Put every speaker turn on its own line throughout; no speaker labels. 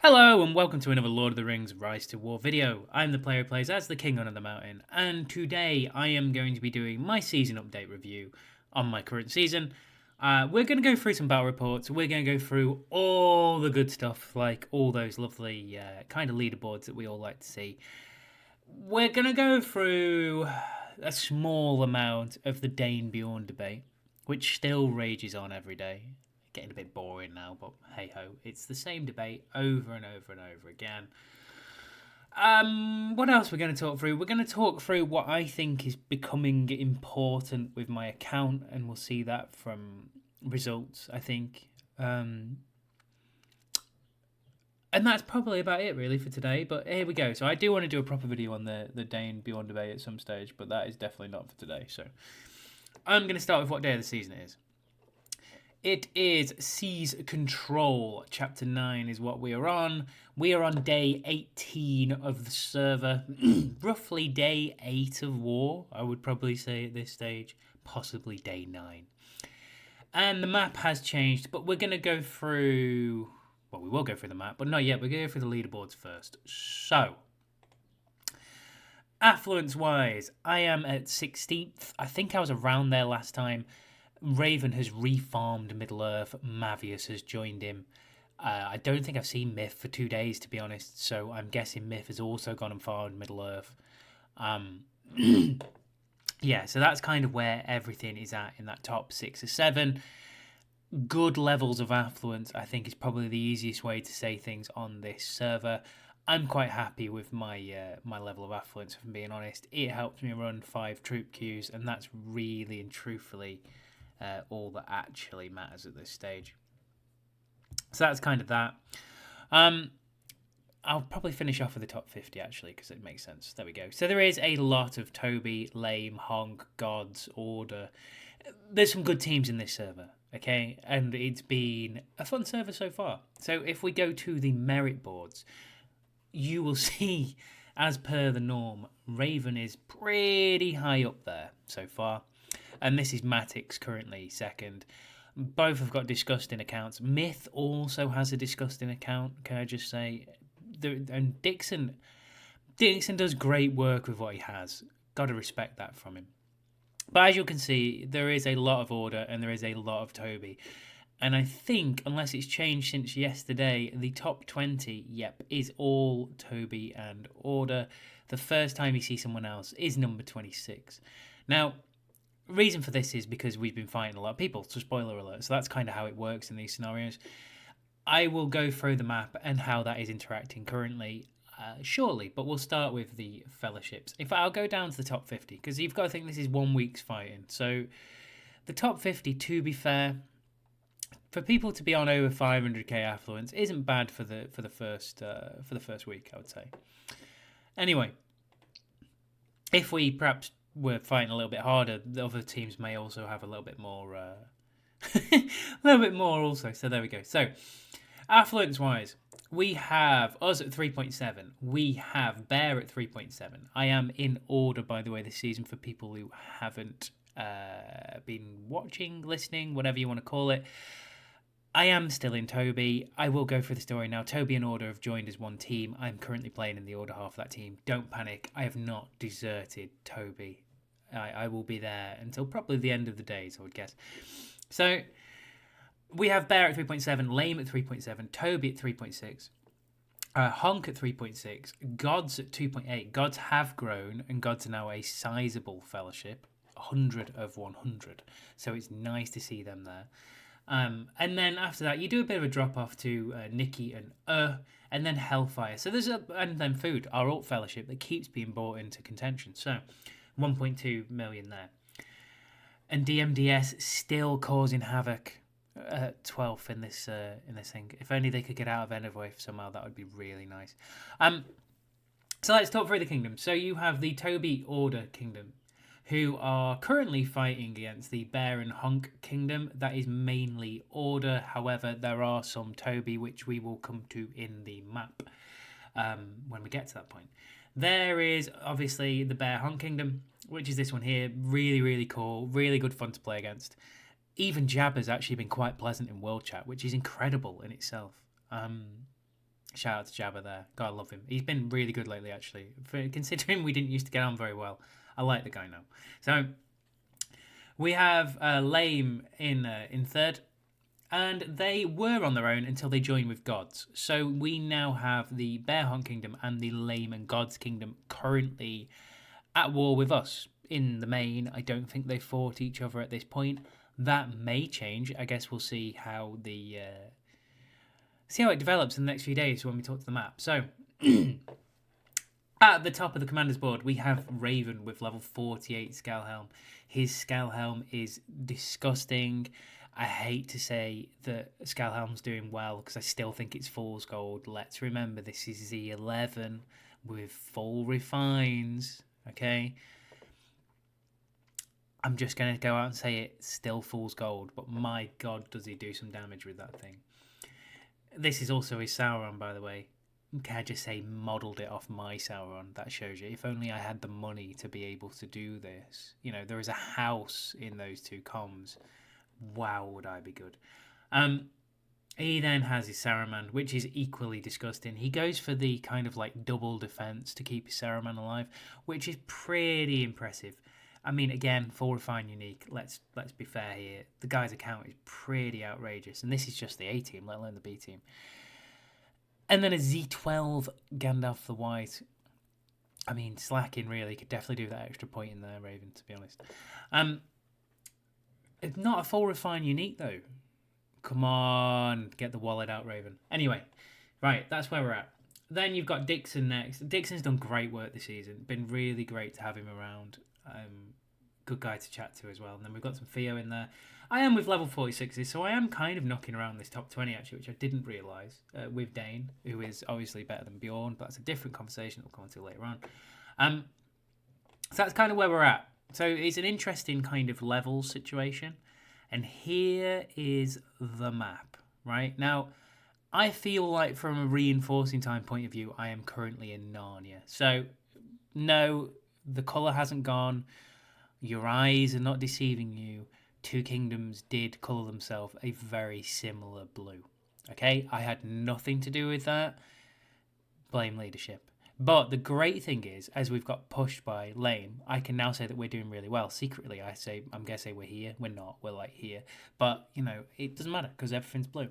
Hello and welcome to another Lord of the Rings Rise to War video. I'm the player who plays as the King under the Mountain, and today I am going to be doing my season update review on my current season. We're going to go through some battle reports, we're going to go through all the good stuff, like all those lovely kind of leaderboards that we all like to see. We're going to go through a small amount of the Dain Bjorn debate, which still rages on every day. Getting a bit boring now, but hey ho, it's the same debate over and over and over again. What else we're going to talk through? We're going to talk through what I think is becoming important with my account, and we'll see that from results, I think. And that's probably about it, really, for today. But here we go. So I do want to do a proper video on the Dane Bjorn debate at some stage, but that is definitely not for today. So I'm going to start with what day of the season it is. It is Seize Control. Chapter 9 is what we are on. We are on day 18 of the server. Roughly day 8 of war, I would probably say at this stage. Possibly day 9. And the map has changed, but we're going to go through... Well, we will go through the map, but not yet. We're going to go through the leaderboards first. So... Affluence-wise, I am at 16th. I think I was around there last time. Raven has refarmed Middle-earth. Mavius has joined him. I don't think I've seen Myth for 2 days, to be honest, so I'm guessing Myth has also gone and farmed Middle-earth. Yeah, so that's kind of where everything is at in that top 6 or 7. Good levels of affluence, I think, is probably the easiest way to say things on this server. I'm quite happy with my my level of affluence, if I'm being honest. It helps me run 5 troop queues, and that's really and truthfully... all that actually matters at this stage. So that's kind of that. I'll probably finish off with the top 50 actually, because it makes sense. There we go. So there is a lot of Toby, Lame, Honk, Gods, Order. There's some good teams in this server, okay? And it's been a fun server so far. So if we go to the merit boards, you will see, as per the norm, Raven is pretty high up there so far. And this is Matix currently second. Both have got disgusting accounts. Myth also has a disgusting account, can I just say. And Dixon does great work with what he has. Got to respect that from him. But as you can see, there is a lot of Order and there is a lot of Toby. And I think, unless it's changed since yesterday, the top 20, yep, is all Toby and Order. The first time you see someone else is number 26. Now... reason for this is because we've been fighting a lot of people, so spoiler alert. So that's kind of how it works in these scenarios. I will go through the map and how that is interacting currently shortly, but we'll start with the fellowships. In fact, I'll go down to the top 50, because you've got to think this is 1 week's fighting. So the top 50, to be fair, for people to be on over 500k affluence isn't bad for the first week, I would say. Anyway, if we perhaps we're fighting a little bit harder, the other teams may also have a little bit more also. So there we go. So affluence wise, we have us at 3.7. We have Bear at 3.7. I am in Order, by the way, this season, for people who haven't been watching, listening, whatever you want to call it. I am still in Toby. I will go through the story now. Toby and Order have joined as one team. I'm currently playing in the Order half of that team. Don't panic. I have not deserted Toby. I will be there until probably the end of the days, I would guess. So we have Bear at 3.7, Lame at 3.7, Toby at 3.6, Honk at 3.6, Gods at 2.8. Gods have grown, and Gods are now a sizable fellowship, 100 of 100. So it's nice to see them there. And then after that, you do a bit of a drop off to Nikki and then Hellfire. So and then Food, our alt fellowship that keeps being brought into contention. So 1.2 million there. And DMDS still causing havoc at 12th in this thing. If only they could get out of Envoy somehow, that would be really nice. So let's talk through the kingdom. So you have the Toby Order Kingdom, who are currently fighting against the Bear and Honk Kingdom. That is mainly Order. However, there are some Toby, which we will come to in the map when we get to that point. There is obviously the Bear Honk Kingdom, which is this one here. Really, really cool. Really good fun to play against. Even Jabba's actually been quite pleasant in World Chat, which is incredible in itself. Shout out to Jabba there. God, I love him. He's been really good lately, actually. Considering we didn't used to get on very well, I like the guy now. So we have Lame in third, and they were on their own until they joined with Gods. So we now have the Bear Hunt Kingdom and the Lame and Gods Kingdom currently at war with us. In the main, I don't think they fought each other at this point. That may change. I guess we'll see how see how it develops in the next few days when we talk to the map. So at the top of the commander's board, we have Raven with level 48 Scalehelm. His Scalehelm is disgusting. I hate to say that Scalehelm's doing well because I still think it's fool's gold. Let's remember this is the 11 with full refines. Okay, I'm just going to go out and say it, still fool's gold, but my god does he do some damage with that thing. This is also his Sauron, by the way. Can I just say modelled it off my Sauron? That shows you. If only I had the money to be able to do this. You know, there is a house in those two comms. Wow, would I be good. He then has his Saruman, which is equally disgusting. He goes for the kind of like double defense to keep his Saruman alive, which is pretty impressive. I mean, again, full refine unique. Let's be fair here. The guy's account is pretty outrageous, and this is just the A team, let alone the B team. And then a Z12 Gandalf the White. I mean, slacking really. Could definitely do that extra point in there, Raven, to be honest. It's not a full refine unique though. Come on, get the wallet out, Raven. Anyway, right, that's where we're at. Then you've got Dixon next. Dixon's done great work this season. Been really great to have him around. Good guy to chat to as well. And then we've got some Theo in there. I am with level 46s, so I am kind of knocking around this top 20 actually, which I didn't realise, with Dain, who is obviously better than Bjorn, but that's a different conversation we'll come on to later on. So that's kind of where we're at. So it's an interesting kind of level situation. And here is the map, right? Now, I feel like from a reinforcing time point of view, I am currently in Narnia. So, no, the colour hasn't gone. Your eyes are not deceiving you. Two Kingdoms did colour themselves a very similar blue. Okay? I had nothing to do with that. Blame leadership. But the great thing is, as we've got pushed by Lame, I can now say that we're doing really well. Secretly, I'm going to say we're here. We're not. We're like here. But, you know, it doesn't matter because everything's blue.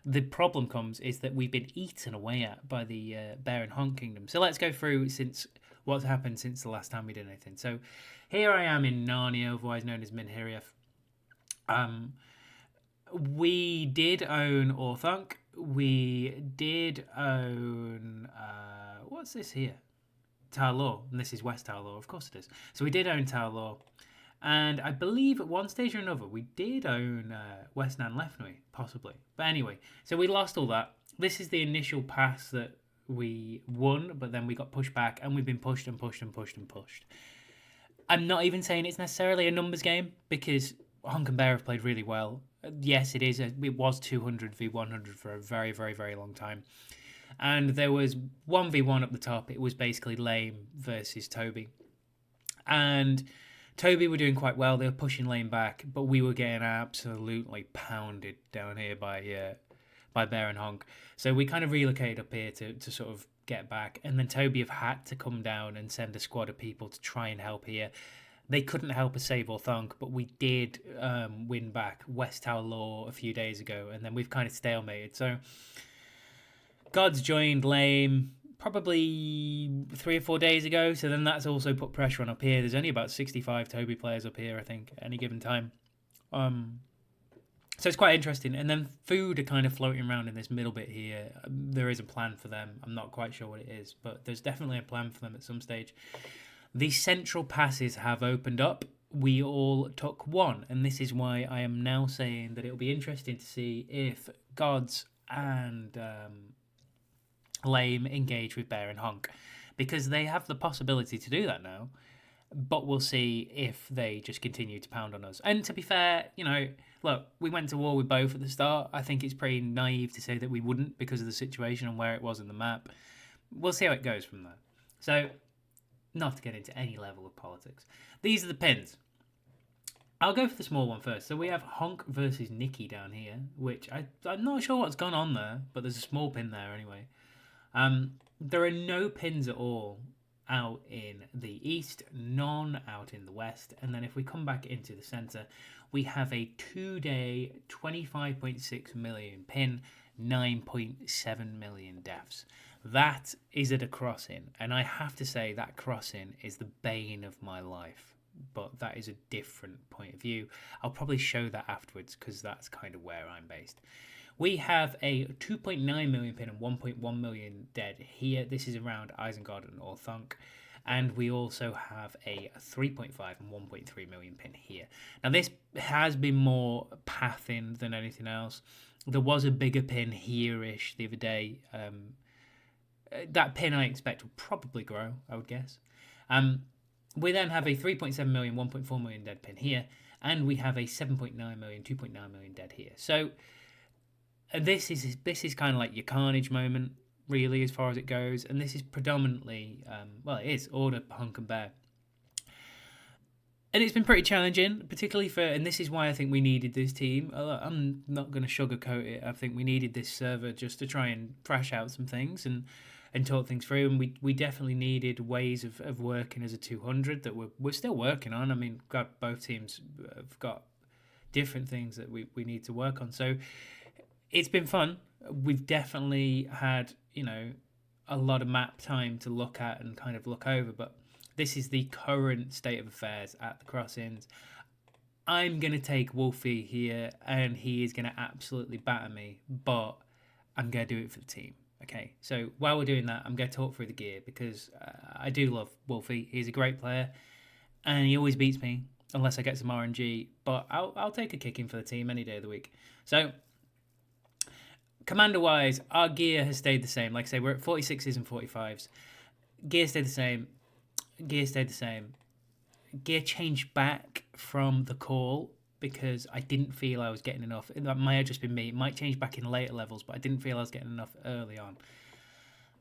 The problem comes is that we've been eaten away at by the Bear and Hunt Kingdom. So let's go through what's happened since the last time we did anything. So here I am in Narnia, otherwise known as Minhireth. We did own Orthunk. We did own... what's this here? Tarlor. And this is West Tarlor. Of course it is. So we did own Tarlor. And I believe at one stage or another, we did own West Nan Lefnwy, possibly. But anyway, so we lost all that. This is the initial pass that we won, but then we got pushed back, and we've been pushed and pushed and pushed and pushed. I'm not even saying it's necessarily a numbers game, because Hunk and Bear have played really well. Yes, it is. It was 200 v 100 for a very, very, very long time. And there was 1v1 up the top. It was basically Lame versus Toby. And Toby were doing quite well. They were pushing Lame back, but we were getting absolutely pounded down here by Bear and Honk. So we kind of relocated up here to sort of get back. And then Toby have had to come down and send a squad of people to try and help here. They couldn't help us save Orthunk, but we did win back West Tower Law a few days ago, and then we've kind of stalemated. So Gods joined Lame probably 3 or 4 days ago, so then that's also put pressure on up here. There's only about 65 Toby players up here, I think, at any given time. So it's quite interesting. And then food are kind of floating around in this middle bit here. There is a plan for them. I'm not quite sure what it is, but there's definitely a plan for them at some stage. The central passes have opened up. We all took one, and this is why I am now saying that it'll be interesting to see if Gods and Lame engage with Bear and Honk, because they have the possibility to do that now, but we'll see if they just continue to pound on us. And to be fair, you know, look, we went to war with both at the start. I think it's pretty naive to say that we wouldn't because of the situation and where it was in the map. We'll see how it goes from there. So, not to get into any level of politics. These are the pins. I'll go for the small one first. So we have Honk versus Nikki down here, which I'm not sure what's gone on there, but there's a small pin there anyway. There are no pins at all out in the east, none out in the west. And then if we come back into the centre, we have a 2-day 25.6 million pin, 9.7 million deaths. That is at a crossing, and I have to say that crossing is the bane of my life. But that is a different point of view. I'll probably show that afterwards because that's kind of where I'm based. We have a 2.9 million pin and 1.1 million dead here. This is around Isengard and Orthanc. And we also have a 3.5 and 1.3 million pin here. Now, this has been more pathing than anything else. There was a bigger pin here-ish the other day. That pin I expect will probably grow, I would guess. We then have a 3.7 million, 1.4 million dead pin here. And we have a 7.9 million, 2.9 million dead here. So this is kind of like your carnage moment, really, as far as it goes. And this is predominantly, it is Order, Hunk and Bear. And it's been pretty challenging, particularly and this is why I think we needed this team. I'm not going to sugarcoat it. I think we needed this server just to try and thrash out some things and talk things through. And we definitely needed ways of working as a 200 that we're still working on. I mean, both teams have got different things that we need to work on. So it's been fun. We've definitely had, a lot of map time to look at and kind of look over, but this is the current state of affairs at the crossings. I'm going to take Wolfie here, and he is going to absolutely batter me, but I'm going to do it for the team. Okay, so while we're doing that, I'm going to talk through the gear, because I do love Wolfie. He's a great player, and he always beats me, unless I get some RNG, but I'll take a kicking for the team any day of the week. So commander-wise, our gear has stayed the same. Like I say, we're at 46s and 45s. Gear stayed the same. Gear stayed the same. Gear changed back from the call because I didn't feel I was getting enough. That might have just been me. It might change back in later levels, but I didn't feel I was getting enough early on.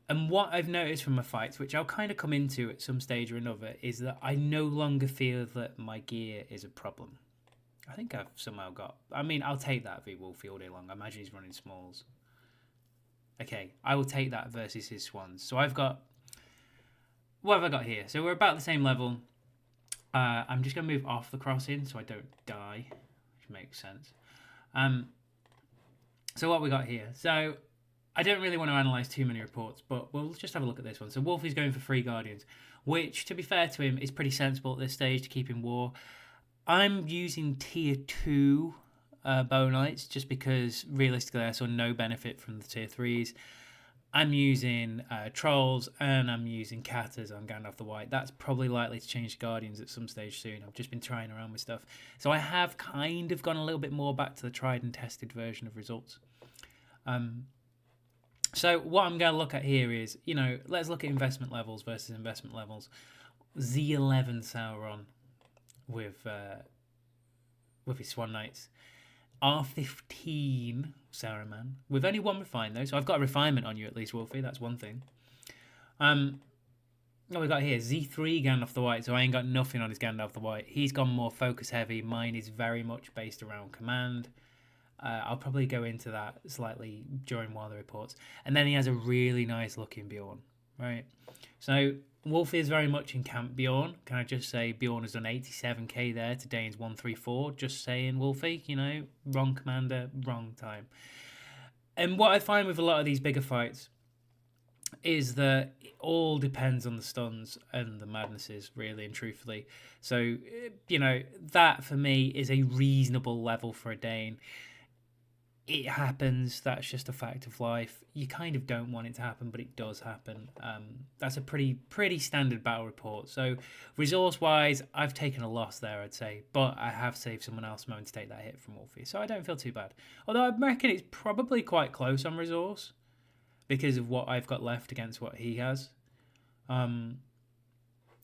And what I've noticed from my fights, which I'll kind of come into at some stage or another, is that I no longer feel that my gear is a problem. I think I've somehow got... I mean, I'll take that v Wolfie all day long. I imagine he's running smalls. Okay, I will take that versus his swans. So I've got... What have I got here? So we're about the same level. I'm just going to move off the crossing so I don't die, which makes sense. So what we got here? So I don't really want to analyse too many reports, but we'll just have a look at this one. So Wolfie's going for 3 Guardians, which, to be fair to him, is pretty sensible at this stage to keep in war. I'm using tier 2 bow knights just because realistically I saw no benefit from the tier 3s. I'm using trolls and I'm using catters on Gandalf the White. That's probably likely to change to Guardians at some stage soon. I've just been trying around with stuff. So I have kind of gone a little bit more back to the tried and tested version of results. So what I'm going to look at here is, let's look at investment levels versus investment levels. Z11 Sauron with his Swan Knights. R15 Saruman with only 1 refine though, so I've got a refinement on you at least, Wolfie. That's one thing. What we got here? Z3 Gandalf the White, so I ain't got nothing on his Gandalf the White. He's gone more focus heavy. Mine is very much based around command. I'll probably go into that slightly during one of the reports. And then he has a really nice looking Bjorn, right? So Wolfie is very much in camp Bjorn. Can I just say Bjorn has done 87k there to Dane's 134. Just saying, Wolfie, wrong commander, wrong time. And what I find with a lot of these bigger fights is that it all depends on the stuns and the madnesses, really and truthfully. So, that for me is a reasonable level for a Dane. It happens. That's just a fact of life. You kind of don't want it to happen, but it does happen. That's a pretty standard battle report. So resource-wise, I've taken a loss there, I'd say. But I have saved someone else moment to take that hit from Wolfie. So I don't feel too bad. Although I reckon it's probably quite close on resource because of what I've got left against what he has.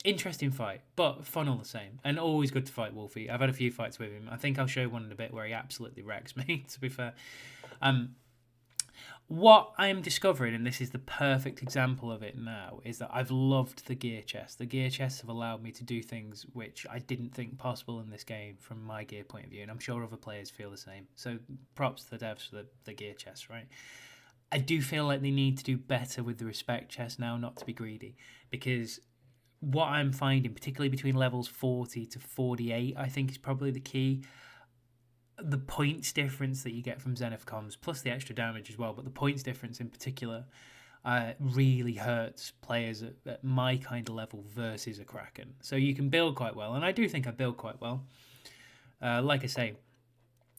Interesting fight, but fun all the same. And always good to fight Wolfie. I've had a few fights with him. I think I'll show one in a bit where he absolutely wrecks me, to be fair. What I am discovering, and this is the perfect example of it now, is that I've loved the gear chests. The gear chests have allowed me to do things which I didn't think possible in this game from my gear point of view, and I'm sure other players feel the same. So props to the devs for the gear chests, right? I do feel like they need to do better with the respect chest now, not to be greedy, because what I'm finding, particularly between levels 40 to 48, I think is probably the key. The points difference that you get from Zenith comms, plus the extra damage as well, but the points difference in particular really hurts players at my kind of level versus a Kraken. So you can build quite well, and I do think I build quite well. Like I say,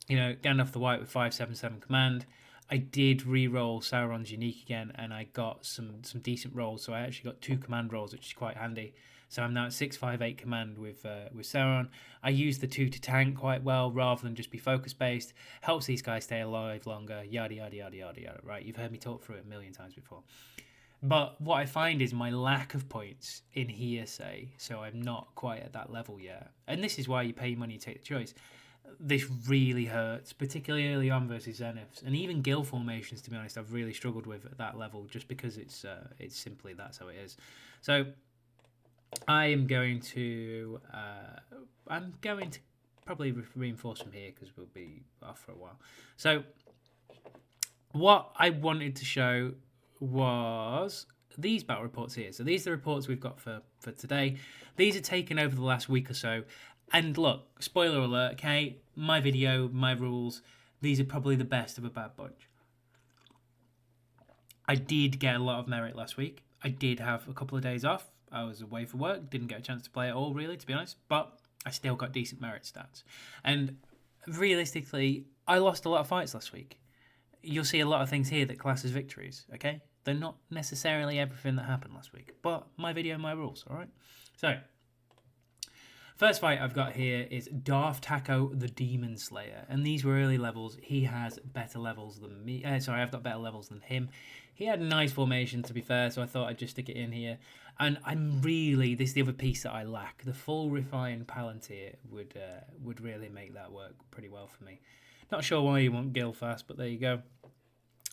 Gandalf the White with 577 command. I did re-roll Sauron's unique again, and I got some decent rolls. So I actually got 2 command rolls, which is quite handy. So I'm now at 658 command with Sauron. I use the 2 to tank quite well rather than just be focus based. Helps these guys stay alive longer. Yada yada yada yada yada. Right? You've heard me talk through it a million times before. But what I find is my lack of points in hearsay. So I'm not quite at that level yet. And this is why you pay money to take the choice. This really hurts, particularly early on versus Zeniths, and even guild formations. To be honest, I've really struggled with at that level, just because it's simply that's how it is. So I am going to probably reinforce from here because we'll be off for a while. So what I wanted to show was these battle reports here. So these are the reports we've got for today. These are taken over the last week or so. And look, spoiler alert, okay, my video, my rules, these are probably the best of a bad bunch. I did get a lot of merit last week. I did have a couple of days off. I was away for work, didn't get a chance to play at all, really, to be honest. But I still got decent merit stats. And realistically, I lost a lot of fights last week. You'll see a lot of things here that class as victories, okay? They're not necessarily everything that happened last week. But my video, my rules, all right? So first fight I've got here is Darth Taco the Demon Slayer, and these were early levels. He has better levels than me. I've got better levels than him. He had a nice formation, to be fair, so I thought I'd just stick it in here. And this is the other piece that I lack. The full refined Palantir would really make that work pretty well for me. Not sure why you want Gil fast, but there you go.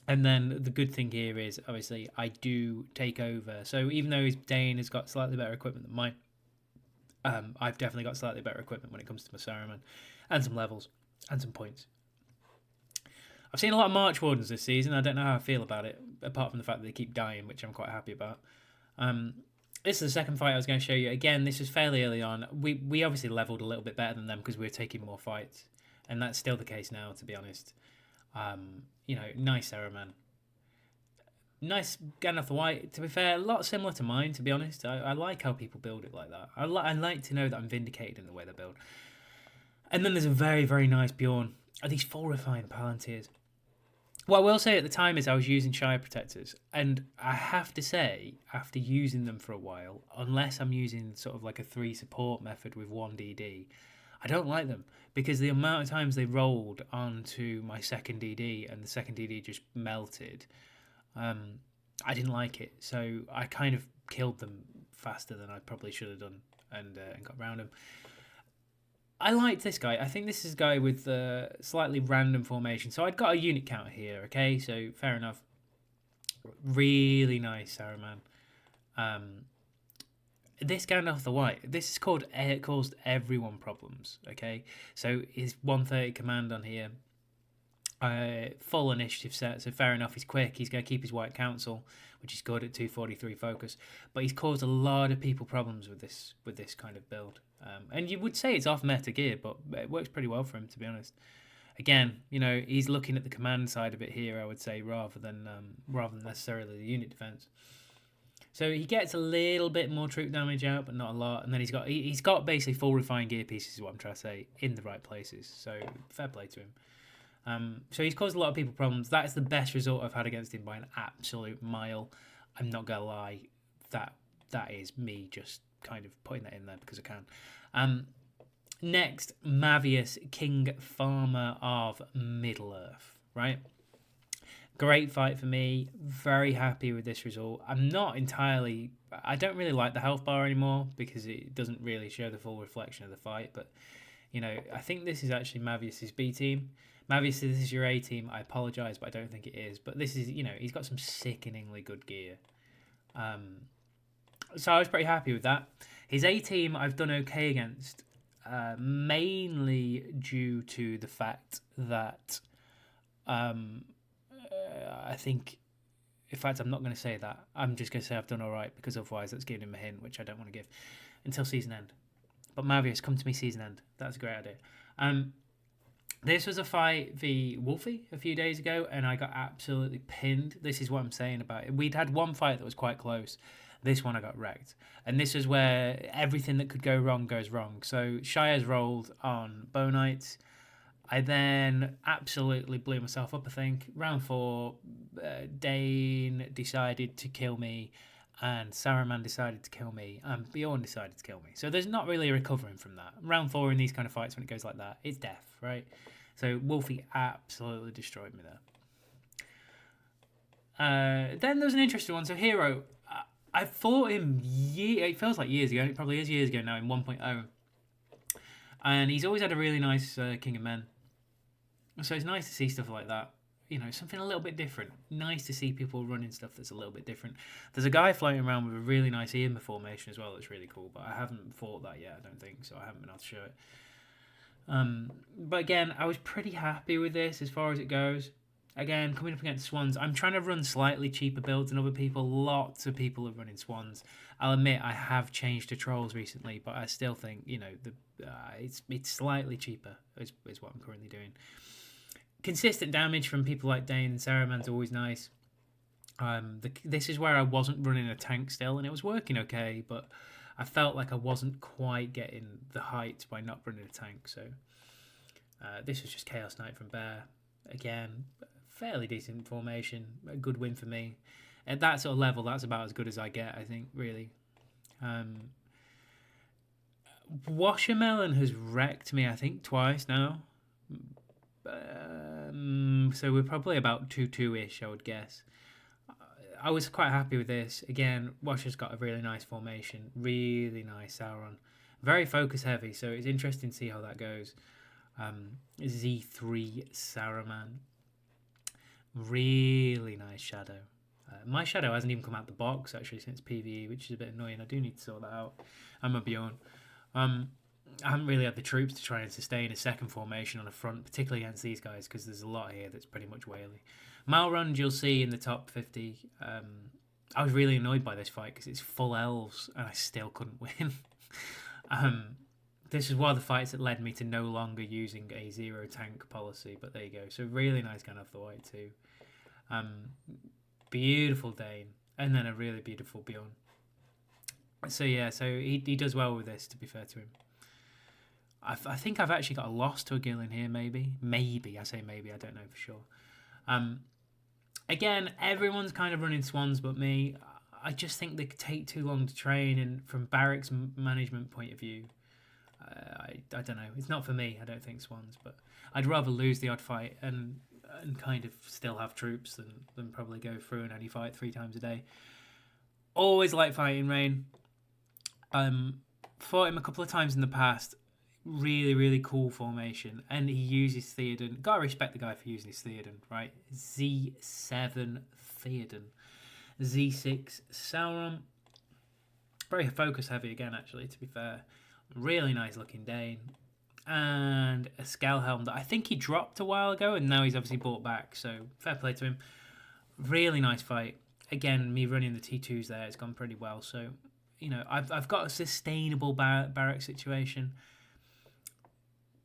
And then the good thing here is, obviously, I do take over. So even though his Dane has got slightly better equipment than mine, I've definitely got slightly better equipment when it comes to my Saruman, and some levels, and some points. I've seen a lot of March Wardens this season. I don't know how I feel about it, apart from the fact that they keep dying, which I'm quite happy about. This is the second fight I was going to show you. Again, this was fairly early on. We obviously leveled a little bit better than them because we were taking more fights, and that's still the case now, to be honest. Nice Saruman. Nice Gandalf the White. To be fair, a lot similar to mine, to be honest. I like how people build it like that. I like to know that I'm vindicated in the way they build. And then there's a very, very nice Bjorn. These full refined Palantirs. What I will say at the time is I was using Shire Protectors. And I have to say, after using them for a while, unless I'm using sort of like a 3 support method with 1 DD, I don't like them. Because the amount of times they rolled onto my second DD and the second DD just melted, I didn't like it, so I kind of killed them faster than I probably should have done, and got around them. I liked this guy. I think this is a guy with slightly random formation. So I'd got a unit count here, okay? So fair enough. Really nice Saruman. This Gandalf the White, this is caused everyone problems, okay? So his 130 command on here. Full initiative set, so fair enough, he's quick, he's going to keep his White Council, which is good at 243 focus, but he's caused a lot of people problems with this kind of build. And you would say it's off meta gear, but it works pretty well for him, to be honest. Again, he's looking at the command side of it here, I would say, rather than necessarily the unit defense. So he gets a little bit more troop damage out, but not a lot. And then he's got basically full refined gear pieces, is what I'm trying to say, in the right places. So fair play to him. So he's caused a lot of people problems. That's the best result I've had against him by an absolute mile. I'm not going to lie. That is me just kind of putting that in there because I can. Next, Mavius, King Farmer of Middle-earth, right? Great fight for me. Very happy with this result. I don't really like the health bar anymore because it doesn't really show the full reflection of the fight, but I think this is actually Mavius's B team. Mavius, this is your A team. I apologise, but I don't think it is. But this is, he's got some sickeningly good gear. So I was pretty happy with that. His A team I've done okay against, mainly due to the fact that I think, in fact, I'm not going to say that. I'm just going to say I've done all right, because otherwise that's giving him a hint, which I don't want to give until season end. But Mavius, come to me season end. That's a great idea. This was a fight v Wolfie a few days ago, and I got absolutely pinned. This is what I'm saying about it. We'd had one fight that was quite close. This one I got wrecked. And this is where everything that could go wrong goes wrong. So Shire's rolled on Bonites. I then absolutely blew myself up, I think. Round 4, Dane decided to kill me, and Saruman decided to kill me, and Bjorn decided to kill me. So there's not really a recovering from that. Round 4 in these kind of fights, when it goes like that, it's death, right? So Wolfie absolutely destroyed me there. Then there was an interesting one. So Hero, I fought him, it feels like years ago, it probably is years ago now, in 1.0. And he's always had a really nice King of Men. So it's nice to see stuff like that. Something a little bit different. Nice to see people running stuff that's a little bit different. There's a guy floating around with a really nice Ian formation as well that's really cool, but I haven't fought that yet, I don't think, so I haven't been able to show it. But again, I was pretty happy with this as far as it goes. Again, coming up against Swans, I'm trying to run slightly cheaper builds than other people. Lots of people are running Swans. I'll admit I have changed to Trolls recently, but I still think, it's slightly cheaper is what I'm currently doing. Consistent damage from people like Dain and Saruman's always nice. This is where I wasn't running a tank still, and it was working okay, but I felt like I wasn't quite getting the height by not running a tank. So this was just Chaos Knight from Bear. Again, fairly decent formation, a good win for me. At that sort of level, that's about as good as I get, I think, really. Washermelon has wrecked me, I think, twice now. So we're probably about 2-2-ish, I would guess. I was quite happy with this. Again, Washer's got a really nice formation. Really nice Sauron. Very focus heavy, so it's interesting to see how that goes. Z3 Saruman. Really nice Shadow. My Shadow hasn't even come out the box, actually, since PvE, which is a bit annoying. I do need to sort that out. I'm a Bjorn. I haven't really had the troops to try and sustain a second formation on a front, particularly against these guys, because there's a lot here that's pretty much whaley. Malrund, you'll see in the top 50. I was really annoyed by this fight because it's full elves, and I still couldn't win. This is one of the fights that led me to no longer using a zero tank policy, but there you go. So really nice gun off the white too. Beautiful Dain, and then a really beautiful Bjorn. So yeah, so he does well with this, to be fair to him. I think I've actually got a loss to a Gill in here, maybe. Maybe, I say maybe, I don't know for sure. Again, everyone's kind of running Swans but me. I just think they take too long to train, and from Barracks management point of view, I don't know. It's not for me, I don't think, Swans, but I'd rather lose the odd fight and kind of still have troops than probably go through and only fight 3 times a day. Always like fighting Rain. Fought him a couple of times in the past. Really, really cool formation. And he uses Theoden. Gotta respect the guy for using his Theoden, right? Z7 Theoden. Z6 Sauron. Very focus heavy again, actually, to be fair. Really nice looking Dane. And a Scalehelm that I think he dropped a while ago, and now he's obviously bought back. So fair play to him. Really nice fight. Again, me running the T2s there, it's gone pretty well. So, I've got a sustainable barrack situation.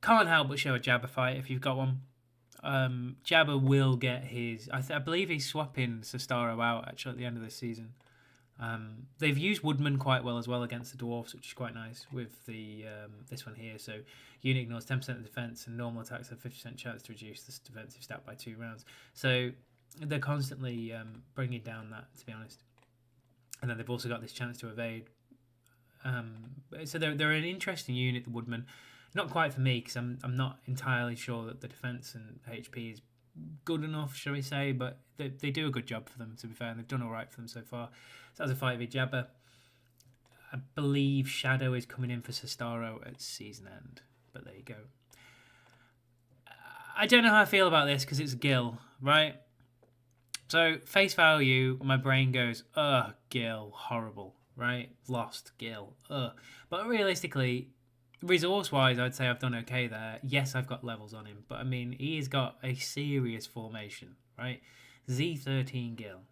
Can't help but show a Jabba fight if you've got one. Jabba will get his... I believe he's swapping Sestaro out, actually, at the end of this season. They've used Woodman quite well as well against the Dwarfs, which is quite nice with the this one here. So, unit ignores 10% of defense, and normal attacks have 50% chance to reduce this defensive stat by 2 rounds. So, they're constantly bringing down that, to be honest. And then they've also got this chance to evade. So they're an interesting unit, the Woodman. Not quite for me, because I'm not entirely sure that the defense and HP is good enough, shall we say, but they do a good job for them, to be fair, and they've done all right for them so far. So that's a fight with Jabba. I believe Shadow is coming in for Sestaro at season end. But there you go. I don't know how I feel about this because it's Gil, right? So, face value, my brain goes, ugh, Gil, horrible, right? Lost, Gil, ugh. But realistically, resource-wise, I'd say I've done okay there. Yes, I've got levels on him, but I mean, he's got a serious formation, right? Z13 Gil.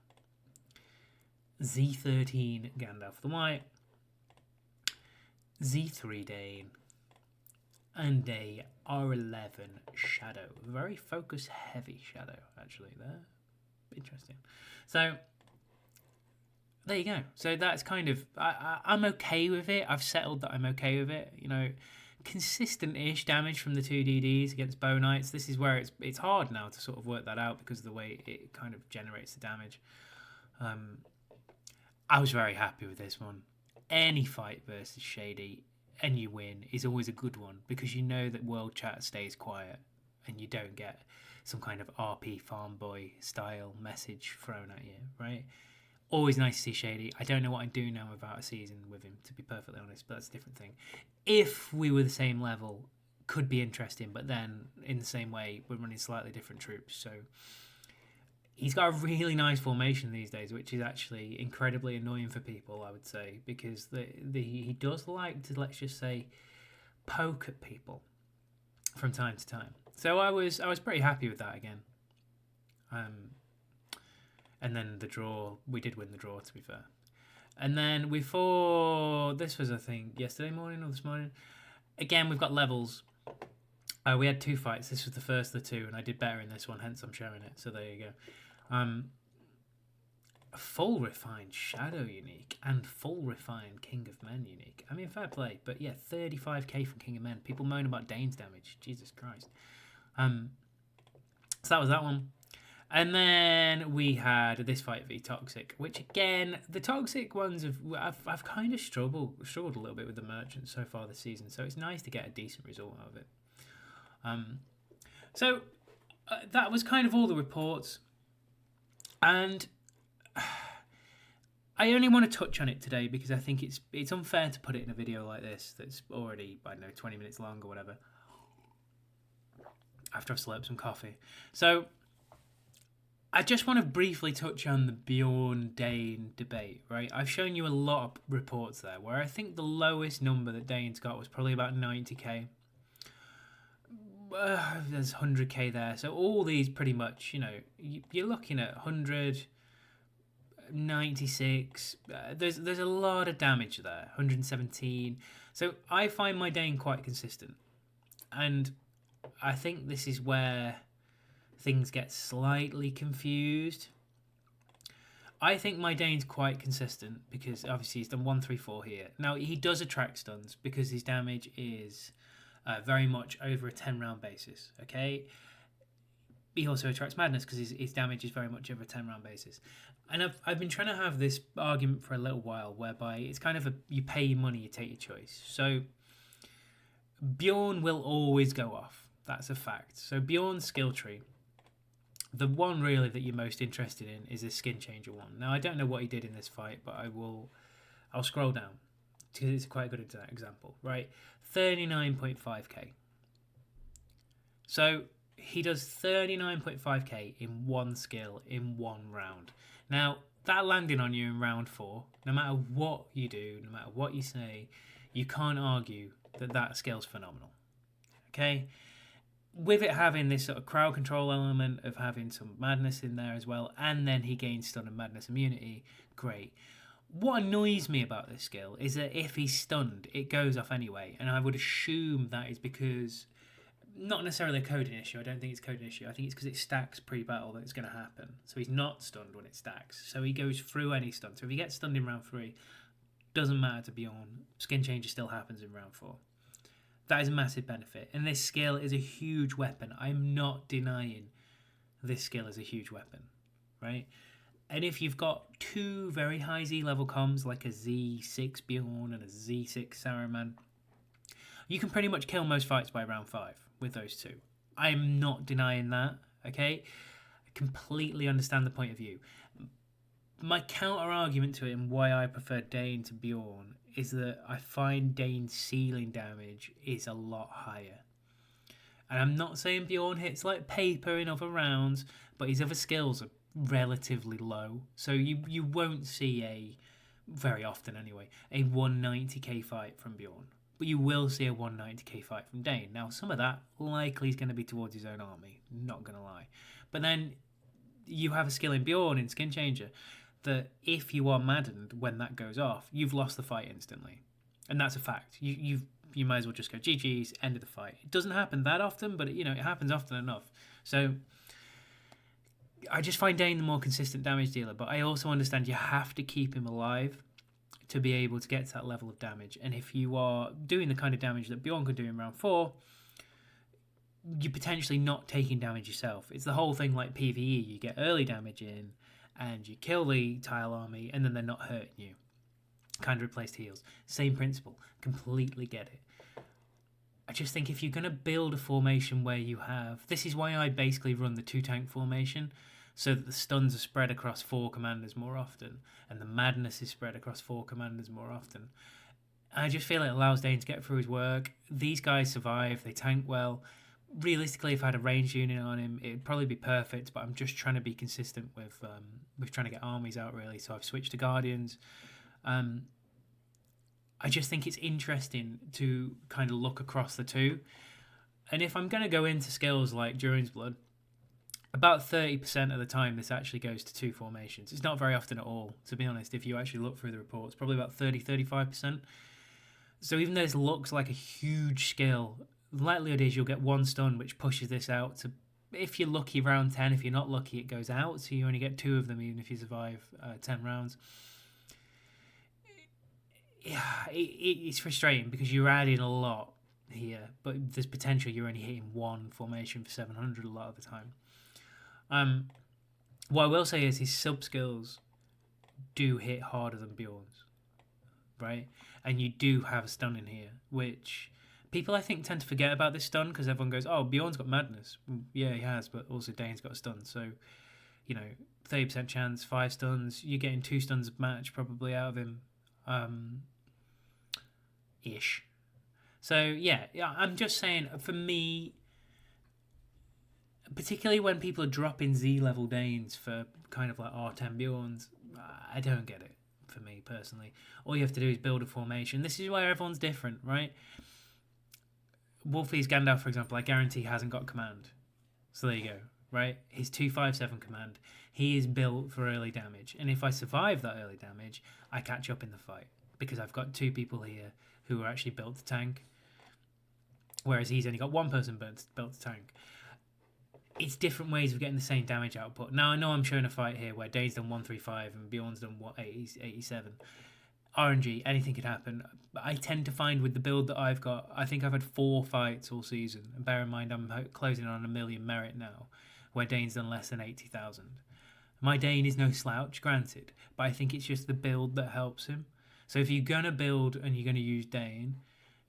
Z13 Gandalf the White. Z3 Dane. And a R11 Shadow. Very focus-heavy Shadow, actually, there. Interesting. So there you go. So that's kind of I'm okay with it. I've settled that I'm okay with it. You know, consistent-ish damage from the 2 DDs against Bow Knights. This is where it's hard now to sort of work that out because of the way it kind of generates the damage. I was very happy with this one. Any fight versus Shady and you win is always a good one because you know that world chat stays quiet and you don't get some kind of RP farm boy style message thrown at you, right? Always nice to see Shady. I don't know what I'd do now without a season with him, to be perfectly honest, but that's a different thing. If we were the same level, could be interesting, but then in the same way, we're running slightly different troops. So he's got a really nice formation these days, which is actually incredibly annoying for people, I would say, because he does like to, let's just say, poke at people from time to time. So I was pretty happy with that again. And then the draw, we did win the draw, to be fair. And then this was, I think, yesterday morning or this morning. Again, we've got levels. We had 2 fights. This was the first of the 2, and I did better in this one, hence I'm showing it. So there you go. Full refined Shadow unique and full refined King of Men unique. I mean, fair play, but yeah, 35k from King of Men. People moan about Dane's damage. Jesus Christ. So that was that one. And then we had this fight v Toxic, which again, the Toxic ones I've kind of struggled a little bit with the Merchants so far this season. So it's nice to get a decent result out of it. So that was kind of all the reports. And I only want to touch on it today because I think it's unfair to put it in a video like this that's already, I don't know, 20 minutes long or whatever, after I've slurped some coffee. So I just want to briefly touch on the Bjorn Dane debate, right? I've shown you a lot of reports there where I think the lowest number that Dane's got was probably about 90k. There's 100k there. So all these pretty much, you know, you're looking at 100, 96. There's a lot of damage there. 117. So I find my Dane quite consistent. And I think this is where things get slightly confused. I think my Dane's quite consistent because obviously he's done 134 here. Now he does attract stuns because his damage is very much over a 10 round basis. Okay, he also attracts madness because his damage is very much over a 10 round basis. And I've been trying to have this argument for a little while whereby it's kind of you pay your money, you take your choice. So Bjorn will always go off. That's a fact. So Bjorn's skill tree, the one really that you're most interested in is the skin changer one. Now I don't know what he did in this fight, but I'll scroll down because it's quite a good example, right? 39.5k. So he does 39.5k in one skill in one round. Now that landing on you in round 4, no matter what you do, no matter what you say, you can't argue that skill's phenomenal. Okay? With it having this sort of crowd control element of having some madness in there as well, and then he gains stun and madness immunity, great. What annoys me about this skill is that if he's stunned, it goes off anyway, and I would assume that is because, not necessarily a coding issue, I don't think it's a coding issue, I think it's because it stacks pre-battle that it's going to happen, so he's not stunned when it stacks, so he goes through any stun, so if he gets stunned in round 3, doesn't matter to Bjorn, skin changer still happens in round 4. That is a massive benefit. And this skill is a huge weapon. I'm not denying this skill is a huge weapon, right? And if you've got 2 very high Z level comms, like a Z6 Beorn and a Z6 Saruman, you can pretty much kill most fights by round 5 with those 2. I'm not denying that, okay? I completely understand the point of view. My counter argument to it and why I prefer Dain to Bjorn is that I find Dane's ceiling damage is a lot higher. And I'm not saying Bjorn hits like paper in other rounds, but his other skills are relatively low. So you won't see very often anyway, a 190k fight from Bjorn. But you will see a 190k fight from Dane. Now, some of that likely is going to be towards his own army, not going to lie. But then you have a skill in Bjorn in Skin Changer that if you are maddened when that goes off, you've lost the fight instantly. And that's a fact. You might as well just go GG's, end of the fight. It doesn't happen that often, but it happens often enough. So I just find Dane the more consistent damage dealer, but I also understand you have to keep him alive to be able to get to that level of damage. And if you are doing the kind of damage that Bjorn could do in round 4, you're potentially not taking damage yourself. It's the whole thing like PvE. You get early damage in, and you kill the tile army, and then they're not hurting you. Kind of replaced heals. Same principle. Completely get it. I just think if you're going to build a formation where you have... This is why I basically run the 2-tank formation, so that the stuns are spread across 4 commanders more often, and the madness is spread across 4 commanders more often. I just feel it allows Dane to get through his work. These guys survive, they tank well. Realistically, if I had a ranged unit on him, it'd probably be perfect, but I'm just trying to be consistent with trying to get armies out, really, so I've switched to Guardians. I just think it's interesting to kind of look across the two. And if I'm going to go into skills like Durin's Blood, about 30% of the time this actually goes to 2 formations. It's not very often at all, to be honest, if you actually look through the reports. Probably about 30-35%. So even though this looks like a huge skill, the likelihood is you'll get 1 stun, which pushes this out to, if you're lucky, round 10. If you're not lucky, it goes out, so you only get 2 of them even if you survive 10 rounds. Yeah, it's frustrating because you're adding a lot here, but there's potential you're only hitting 1 formation for 700 a lot of the time. What I will say is his sub skills do hit harder than Bjorn's, right? And you do have a stun in here, which people I think tend to forget about this stun because everyone goes, "Oh, Bjorn's got madness." Well, yeah, he has, but also Dane's got a stun. So, 30% chance, 5 stuns. You're getting 2 stuns a match probably out of him. Ish. So yeah, I'm just saying, for me, particularly when people are dropping Z level Danes for kind of like R10 Bjorns, I don't get it. For me personally, all you have to do is build a formation. This is where everyone's different, right? Wolfie's Gandalf, for example, I guarantee hasn't got command. So there you go, right? His 257 command, he is built for early damage, and if I survive that early damage, I catch up in the fight because I've got 2 people here who are actually built to tank, whereas he's only got 1 person built to tank. It's different ways of getting the same damage output. Now, I know I'm showing a fight here where Dane's done 135 and Bjorn's done 87. RNG, anything could happen. But I tend to find with the build that I've got, I think I've had 4 fights all season. And bear in mind, I'm closing on 1 million merit now, where Dane's done less than 80,000. My Dane is no slouch, granted, but I think it's just the build that helps him. So if you're going to build and you're going to use Dane,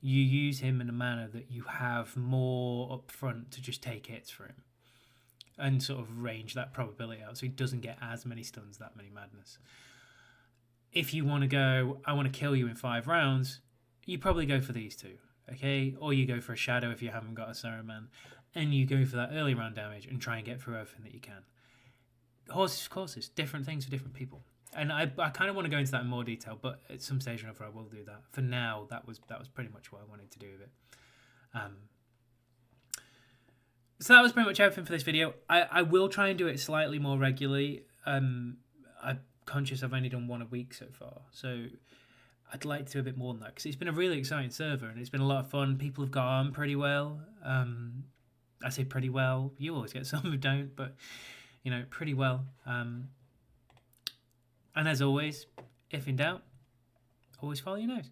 you use him in a manner that you have more up front to just take hits for him and sort of range that probability out so he doesn't get as many stuns, that many madness. If you want to go, I want to kill you in 5 rounds, you probably go for these 2, okay? Or you go for a Shadow if you haven't got a Saruman, and you go for that early round damage and try and get through everything that you can. Horses for courses, different things for different people. And I kind of want to go into that in more detail, but at some stage or another I will do that. For now, that was pretty much what I wanted to do with it. So that was pretty much everything for this video. I will try and do it slightly more regularly. I'm conscious I've only done 1 a week so far, so I'd like to do a bit more than that because it's been a really exciting server and it's been a lot of fun. People have got on pretty well. I say pretty well. You always get some who don't, but pretty well. And as always, if in doubt, always follow your nose.